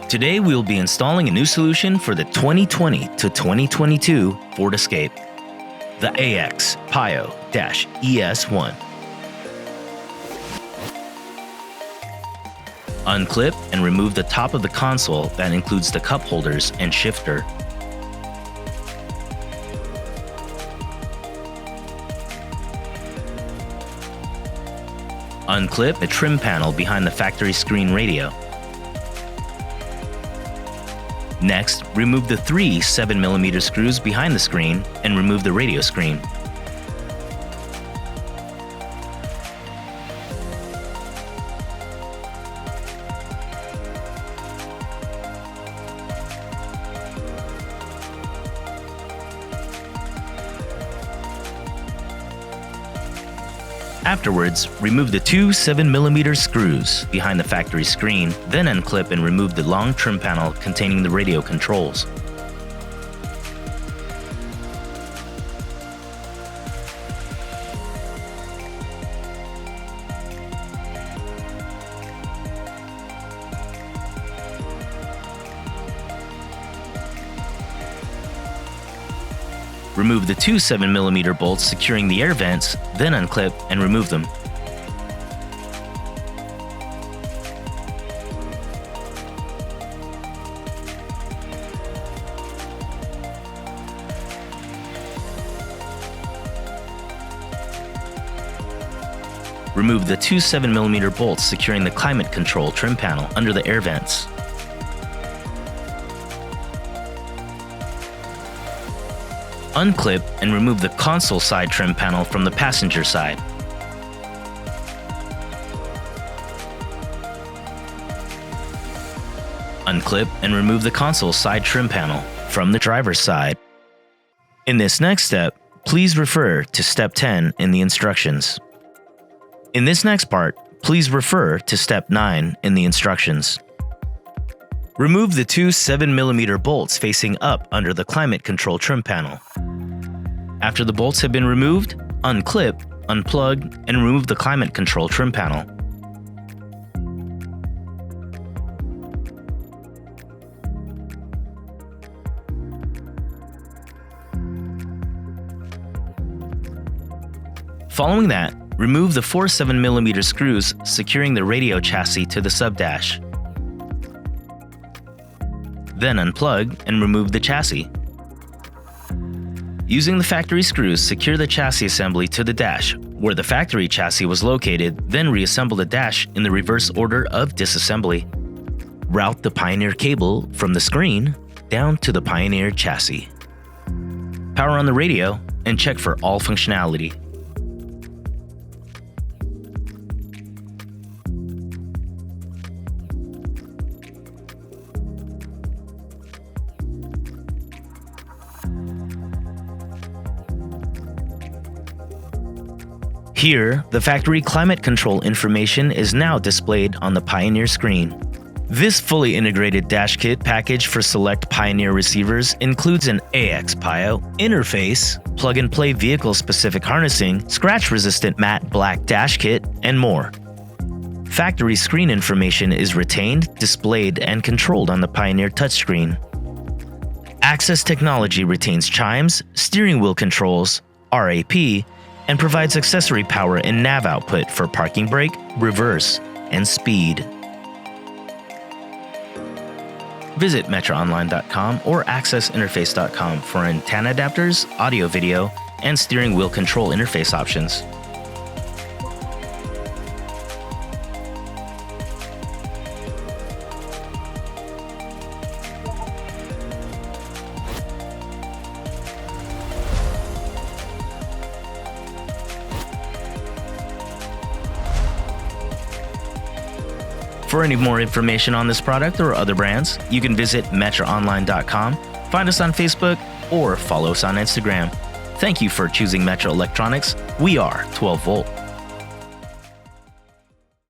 Today we'll be installing a new solution for the 2020 to 2022 Ford Escape, the AXPIO-ES1. Unclip and remove the top of the console that includes the cup holders and shifter. Unclip the trim panel behind the factory screen radio. Next, remove the three 7mm screws behind the screen and remove the radio screen. Afterwards, remove the two 7mm screws behind the factory screen, then unclip and remove the long trim panel containing the radio controls. Remove the two 7mm bolts securing the air vents, then unclip and remove them. Remove the two 7mm bolts securing the climate control trim panel under the air vents. Unclip and remove the console side trim panel from the passenger side. Unclip and remove the console side trim panel from the driver's side. In this next step, please refer to Step 10 in the instructions. In this next part, please refer to Step 9 in the instructions. Remove the two 7mm bolts facing up under the climate control trim panel. After the bolts have been removed, unclip, unplug, and remove the climate control trim panel. Following that, remove the four 7mm screws securing the radio chassis to the subdash. Then unplug and remove the chassis. Using the factory screws, secure the chassis assembly to the dash, where the factory chassis was located, then reassemble the dash in the reverse order of disassembly. Route the Pioneer cable from the screen down to the Pioneer chassis. Power on the radio and check for all functionality. Here, the factory climate control information is now displayed on the Pioneer screen. This fully integrated dash kit package for select Pioneer receivers includes an AXPIO interface, plug-and-play vehicle-specific harnessing, scratch-resistant matte black dash kit, and more. Factory screen information is retained, displayed, and controlled on the Pioneer touchscreen. Access technology retains chimes, steering wheel controls, R.A.P, and provides accessory power and nav output for parking brake, reverse, and speed. Visit metraonline.com or accessinterface.com for antenna adapters, audio video, and steering wheel control interface options. For any more information on this product or other brands, you can visit metraonline.com, find us on Facebook, or follow us on Instagram. Thank you for choosing Metra Electronics. We are 12 Volt.